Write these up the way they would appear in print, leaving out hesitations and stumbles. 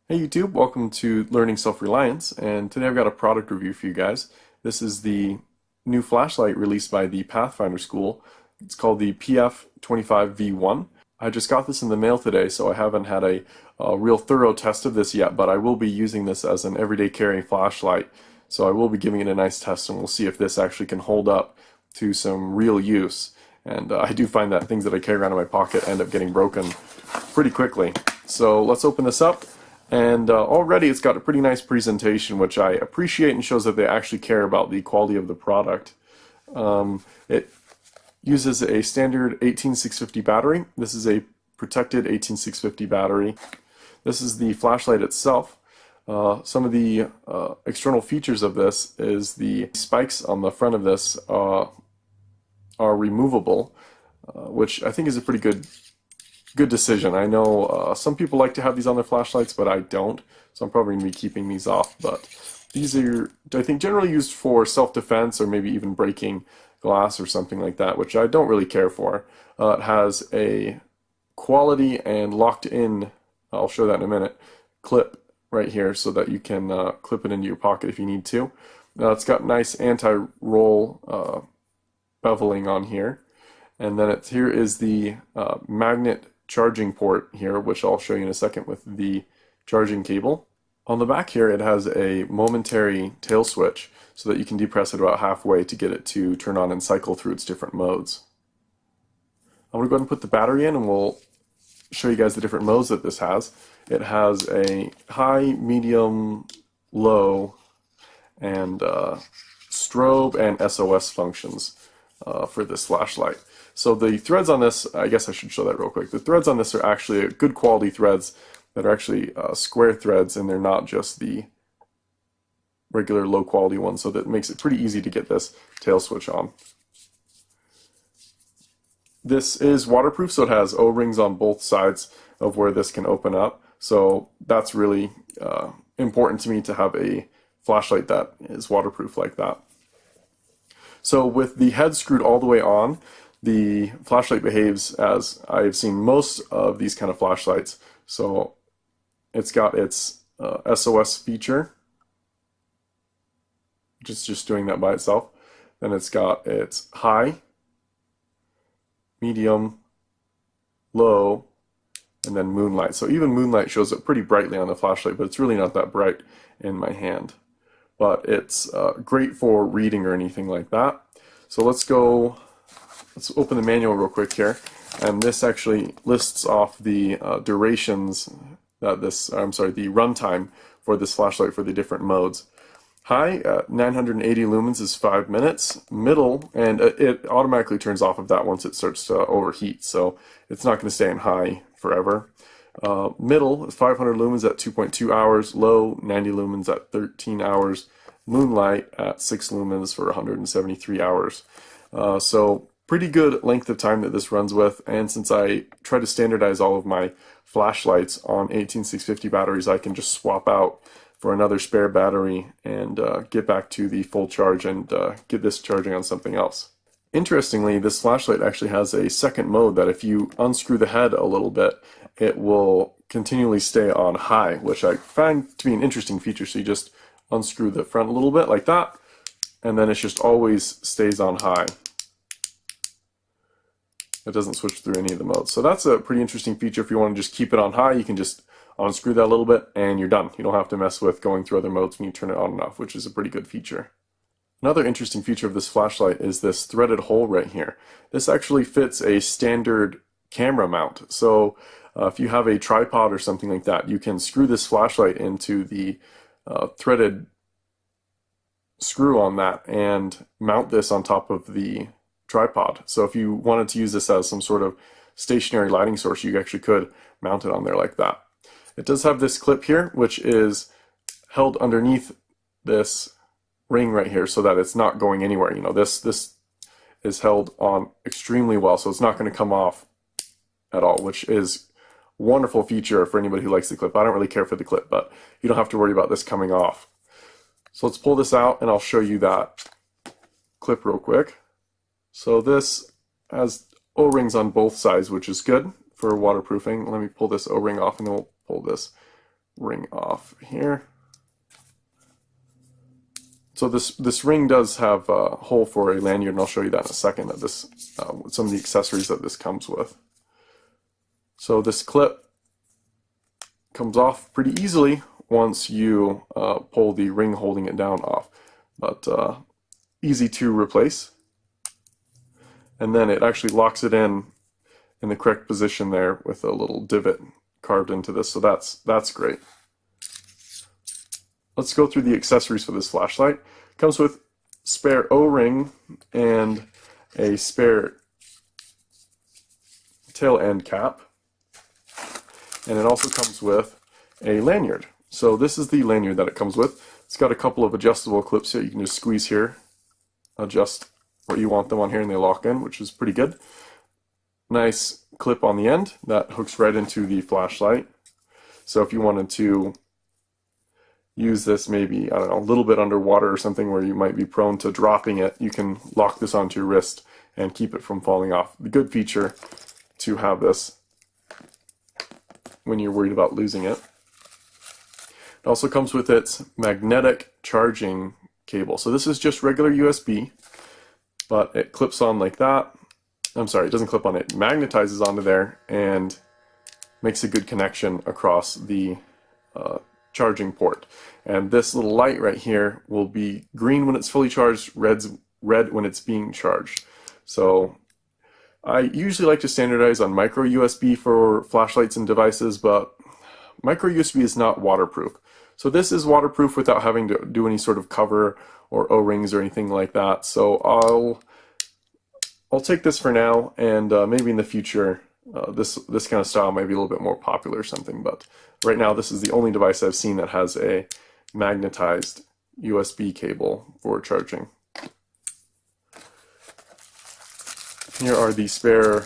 Hey YouTube, welcome to Learning Self-Reliance, and today I've got a product review for you guys. This is the new flashlight released by the Pathfinder School. It's called the PF25V1. I just got this in the mail today, so I haven't had a real thorough test of this yet, but I will be using this as an everyday carry flashlight. So I will be giving it a nice test, and we'll see if this actually can hold up to some real use. And I do find that things that I carry around in my pocket end up getting broken pretty quickly. So let's open this up. And already it's got a pretty nice presentation, which I appreciate and shows that they actually care about the quality of the product. It uses a standard 18650 battery. This is a protected 18650 battery. This is the flashlight itself. Some of the external features of this is the spikes on the front of this are removable, which I think is a pretty good decision. I know some people like to have these on their flashlights, but I don't, so I'm probably going to be keeping these off. But these are, I think, generally used for self-defense or maybe even breaking glass or something like that, which I don't really care for. It has a quality and locked-in, I'll show that in a minute, clip right here so that you can clip it into your pocket if you need to. It's got nice anti-roll beveling on here. And then here is the magnet charging port here, which I'll show you in a second with the charging cable. On the back here, it has a momentary tail switch so that you can depress it about halfway to get it to turn on and cycle through its different modes. I'm going to go ahead and put the battery in and we'll show you guys the different modes that this has. It has a high, medium, low, and strobe and SOS functions for this flashlight. So the threads on this, I guess I should show that real quick. The threads on this are actually good quality threads that are actually square threads, and they're not just the regular low quality ones, so that makes it pretty easy to get this tail switch on. This is waterproof, so it has O-rings on both sides of where this can open up. So that's really important to me to have a flashlight that is waterproof like that. So with the head screwed all the way on, the flashlight behaves as I've seen most of these kind of flashlights. So it's got its SOS feature, which is just doing that by itself. Then it's got its high, medium, low, and then moonlight. So even moonlight shows up pretty brightly on the flashlight, but it's really not that bright in my hand. But it's great for reading or anything like that. So let's open the manual real quick here, and this actually lists off the durations that the runtime for this flashlight for the different modes. High at 980 lumens is 5 minutes. Middle, and it automatically turns off of that once it starts to overheat, so it's not going to stay in high forever. Middle is 500 lumens at 2.2 hours. Low, 90 lumens at 13 hours. Moonlight at 6 lumens for 173 hours. So pretty good length of time that this runs with, and since I try to standardize all of my flashlights on 18650 batteries, I can just swap out for another spare battery and get back to the full charge and get this charging on something else. Interestingly, this flashlight actually has a second mode that if you unscrew the head a little bit, it will continually stay on high, which I find to be an interesting feature. So you just unscrew the front a little bit like that, and then it just always stays on high. It doesn't switch through any of the modes. So that's a pretty interesting feature. If you want to just keep it on high, you can just unscrew that a little bit and you're done. You don't have to mess with going through other modes when you turn it on and off, which is a pretty good feature. Another interesting feature of this flashlight is this threaded hole right here. This actually fits a standard camera mount. So if you have a tripod or something like that, you can screw this flashlight into the threaded screw on that and mount this on top of the tripod. So if you wanted to use this as some sort of stationary lighting source, you actually could mount it on there like that. It does have this clip here, which is held underneath this ring right here so that it's not going anywhere. You know, this is held on extremely well, so it's not going to come off at all, which is a wonderful feature for anybody who likes the clip. I don't really care for the clip, but you don't have to worry about this coming off. So let's pull this out and I'll show you that clip real quick. So this has O-rings on both sides, which is good for waterproofing. Let me pull this O-ring off and then we'll pull this ring off here. So this ring does have a hole for a lanyard, and I'll show you that in a second. That this some of the accessories that this comes with. So this clip comes off pretty easily once you pull the ring holding it down off, but easy to replace. And then it actually locks it in the correct position there with a little divot carved into this, so that's great. Let's go through the accessories for this flashlight. It comes with spare O-ring and a spare tail end cap. And it also comes with a lanyard. So this is the lanyard that it comes with. It's got a couple of adjustable clips here. You can just squeeze here, adjust where you want them on here, and they lock in, which is pretty good. Nice clip on the end that hooks right into the flashlight. So if you wanted to use this maybe, I don't know, a little bit underwater or something where you might be prone to dropping it, you can lock this onto your wrist and keep it from falling off. The good feature to have this when you're worried about losing it. It also comes with its magnetic charging cable. So this is just regular USB, but it clips on like that. I'm sorry, it doesn't clip on, it magnetizes onto there and makes a good connection across the charging port. And this little light right here will be green when it's fully charged, red when it's being charged. So I usually like to standardize on micro USB for flashlights and devices, but micro USB is not waterproof. So this is waterproof without having to do any sort of cover or O-rings or anything like that. So I'll take this for now, and maybe in the future this kind of style might be a little bit more popular or something, but right now this is the only device I've seen that has a magnetized USB cable for charging. Here are the spare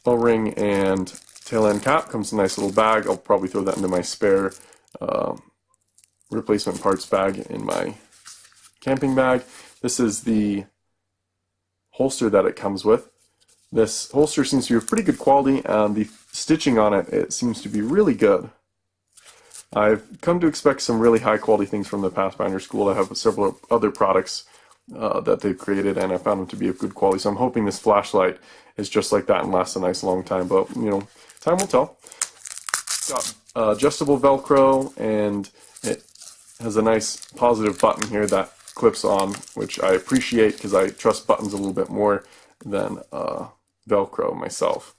O-ring and tail end cap. Comes in a nice little bag. I'll probably throw that into my spare replacement parts bag in my camping bag. This is the holster that it comes with. This holster seems to be of pretty good quality, and the stitching on it seems to be really good. I've come to expect some really high quality things from the Pathfinder School. I have several other products that they've created, and I found them to be of good quality. So I'm hoping this flashlight is just like that and lasts a nice long time, but you know, time will tell. It's got adjustable Velcro, and it has a nice positive button here that clips on, which I appreciate because I trust buttons a little bit more than Velcro myself.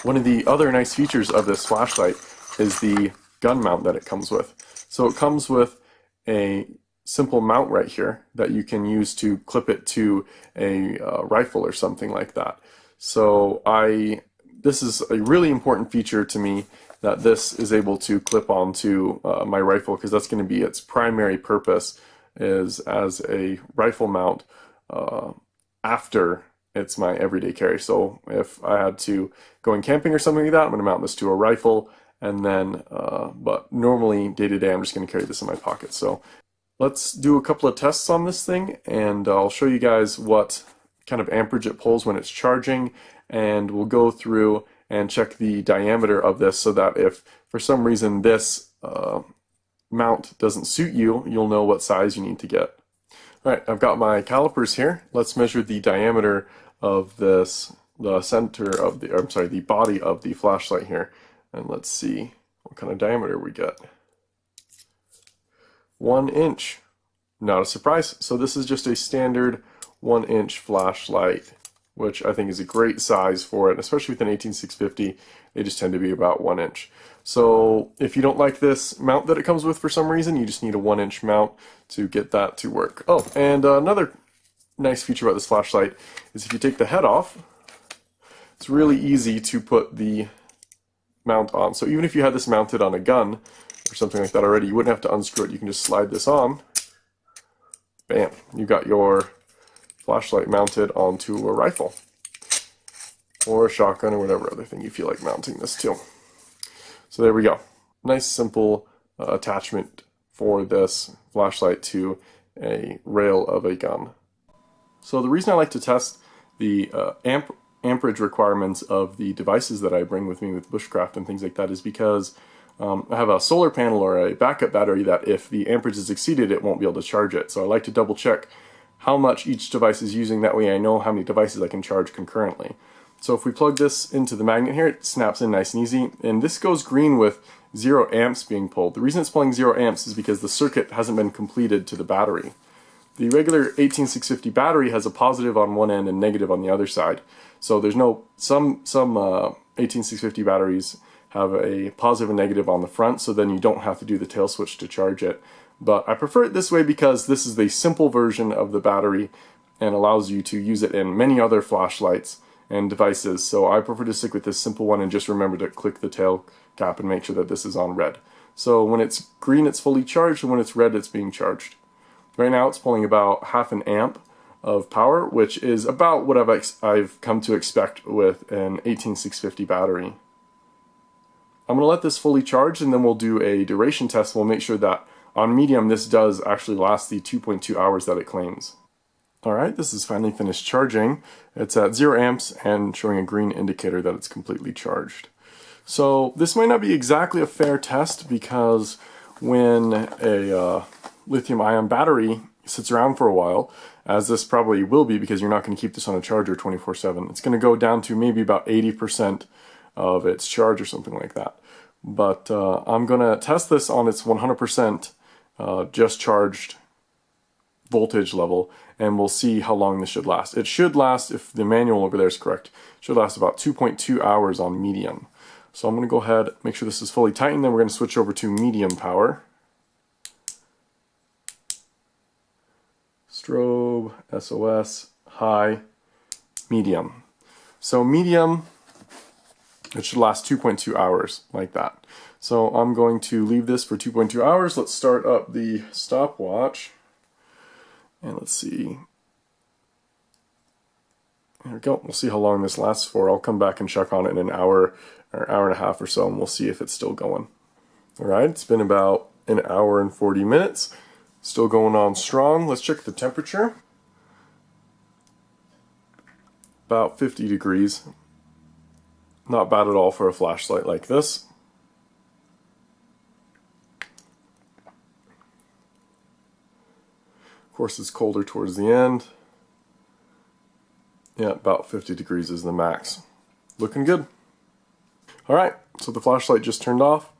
One of the other nice features of this flashlight is the gun mount that it comes with. So it comes with a simple mount right here that you can use to clip it to a rifle or something like that. So this is a really important feature to me, that this is able to clip onto my rifle, because that's going to be its primary purpose, is as a rifle mount after it's my everyday carry. So if I had to go in camping or something like that, I'm going to mount this to a rifle, and then but normally day to day I'm just going to carry this in my pocket. So let's do a couple of tests on this thing, and I'll show you guys what kind of amperage it pulls when it's charging, and we'll go through and check the diameter of this, so that if for some reason this mount doesn't suit you, you'll know what size you need to get. Alright, I've got my calipers here. Let's measure the diameter of this, the center of the, I'm sorry, the body of the flashlight here, and let's see what kind of diameter we get. 1 inch. Not a surprise. So this is just a standard 1-inch flashlight, which I think is a great size for it, especially with an 18650. They just tend to be about 1 inch. So if you don't like this mount that it comes with for some reason, you just need a 1-inch mount to get that to work. Oh, and another nice feature about this flashlight is if you take the head off, it's really easy to put the mount on. So even if you had this mounted on a gun or something like that already, you wouldn't have to unscrew it. You can just slide this on. Bam, you got your flashlight mounted onto a rifle or a shotgun or whatever other thing you feel like mounting this to. So there we go. Nice simple attachment for this flashlight to a rail of a gun. So the reason I like to test the amperage requirements of the devices that I bring with me with bushcraft and things like that is because I have a solar panel or a backup battery that if the amperage is exceeded, it won't be able to charge it. So I like to double check how much each device is using. That way I know how many devices I can charge concurrently. So if we plug this into the magnet here, it snaps in nice and easy. And this goes green with 0 amps being pulled. The reason it's pulling 0 amps is because the circuit hasn't been completed to the battery. The regular 18650 battery has a positive on one end and negative on the other side. So there's no, some 18650 batteries have a positive and negative on the front, so then you don't have to do the tail switch to charge it. But I prefer it this way because this is the simple version of the battery and allows you to use it in many other flashlights and devices. So I prefer to stick with this simple one and just remember to click the tail cap and make sure that this is on red. So when it's green, it's fully charged, and when it's red, it's being charged. Right now it's pulling about half an amp of power, which is about what I've come to expect with an 18650 battery. I'm going to let this fully charge, and then we'll do a duration test. We'll make sure that on medium this does actually last the 2.2 hours that it claims. Alright, this is finally finished charging. It's at 0 amps and showing a green indicator that it's completely charged. So this might not be exactly a fair test because when a lithium-ion battery sits around for a while, as this probably will be because you're not going to keep this on a charger 24/7, it's going to go down to maybe about 80% of its charge or something like that. But I'm going to test this on its 100% just charged voltage level, and we'll see how long this should last. It should last, if the manual over there is correct, should last about 2.2 hours on medium. So I'm going to go ahead, make sure this is fully tightened, then we're going to switch over to medium power. Strobe, SOS, high, medium. So medium, it should last 2.2 hours, like that. So I'm going to leave this for 2.2 hours. Let's start up the stopwatch. And let's see. There we go. We'll see how long this lasts for. I'll come back and check on it in an hour or hour and a half or so, and we'll see if it's still going. Alright, it's been about an hour and 40 minutes. Still going on strong. Let's check the temperature. About 50 degrees. Not bad at all for a flashlight like this. Of course, it's colder towards the end. Yeah, about 50 degrees is the max. Looking good. Alright, so the flashlight just turned off,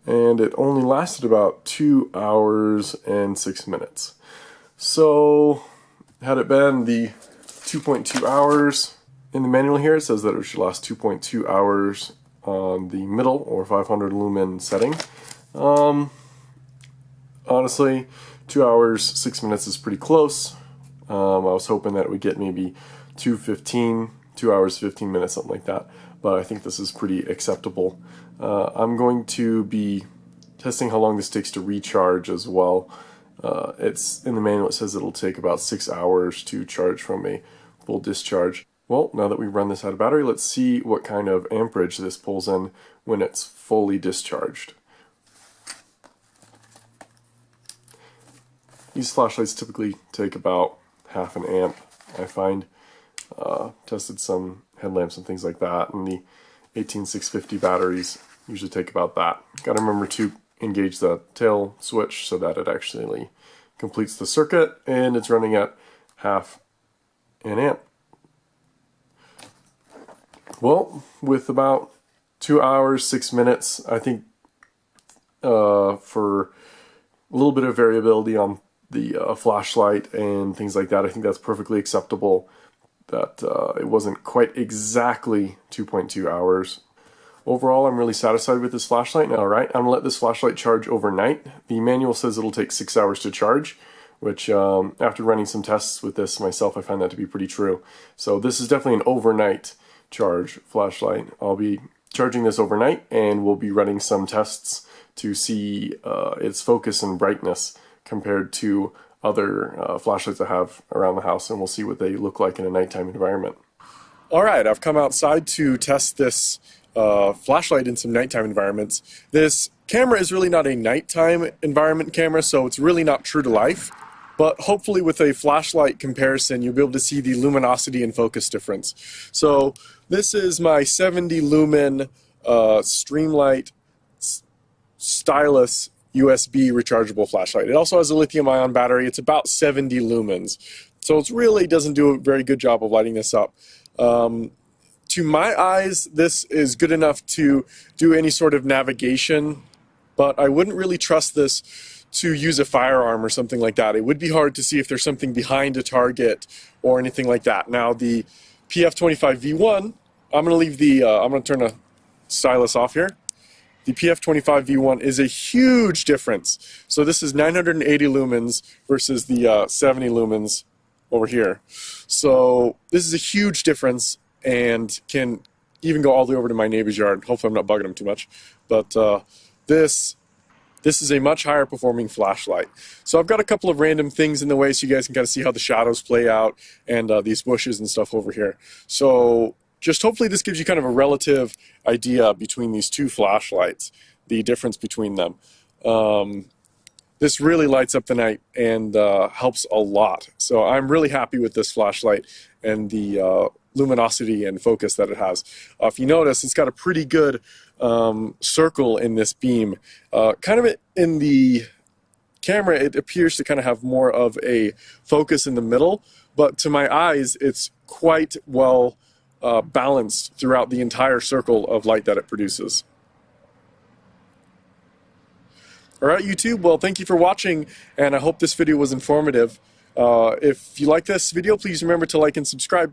and it only lasted about 2 hours and 6 minutes. So, had it been the 2.2 hours in the manual here, it says that it should last 2.2 hours on the middle or 500 lumen setting. Honestly, 2 hours, 6 minutes is pretty close. I was hoping that it would get maybe 2:15, 2 hours, 15 minutes, something like that. But I think this is pretty acceptable. I'm going to be testing how long this takes to recharge as well. It's in the manual, it says it'll take about 6 hours to charge from a full discharge. Well, now that we've run this out of battery, let's see what kind of amperage this pulls in when it's fully discharged. These flashlights typically take about half an amp, I find. Tested some headlamps and things like that, and the 18650 batteries usually take about that. Got to remember to engage the tail switch so that it actually completes the circuit, and it's running at half an amp. Well, with about 2 hours, 6 minutes, I think for a little bit of variability on the flashlight and things like that, I think that's perfectly acceptable. That it wasn't quite exactly 2.2 hours. Overall, I'm really satisfied with this flashlight. Alright, I'm going to let this flashlight charge overnight. The manual says it'll take 6 hours to charge, which after running some tests with this myself, I find that to be pretty true. So this is definitely an overnight charge flashlight. I'll be charging this overnight, and we'll be running some tests to see its focus and brightness compared to other flashlights I have around the house, and we'll see what they look like in a nighttime environment. Alright, I've come outside to test this flashlight in some nighttime environments. This camera is really not a nighttime environment camera, so it's really not true to life. but hopefully with a flashlight comparison, you'll be able to see the luminosity and focus difference. So this is my 70 lumen Streamlight stylus USB rechargeable flashlight. It also has a lithium-ion battery. It's about 70 lumens. So it really doesn't do a very good job of lighting this up. To my eyes, this is good enough to do any sort of navigation, but I wouldn't really trust this to use a firearm or something like that. It would be hard to see if there's something behind a target or anything like that. Now the PF25V1, I'm going to turn the stylus off here. The PF25V1 is a huge difference. So this is 980 lumens versus the 70 lumens over here. So this is a huge difference and can even go all the way over to my neighbor's yard. Hopefully I'm not bugging him too much. But this is a much higher performing flashlight. So I've got a couple of random things in the way so you guys can kind of see how the shadows play out and these bushes and stuff over here. So just hopefully this gives you kind of a relative idea between these two flashlights, the difference between them. This really lights up the night and helps a lot. So I'm really happy with this flashlight and the luminosity and focus that it has. If you notice, it's got a pretty good circle in this beam. Kind of in the camera, it appears to kind of have more of a focus in the middle, but to my eyes, it's quite well balanced throughout the entire circle of light that it produces. All right, YouTube, well, thank you for watching, and I hope this video was informative. If you like this video, please remember to like and subscribe.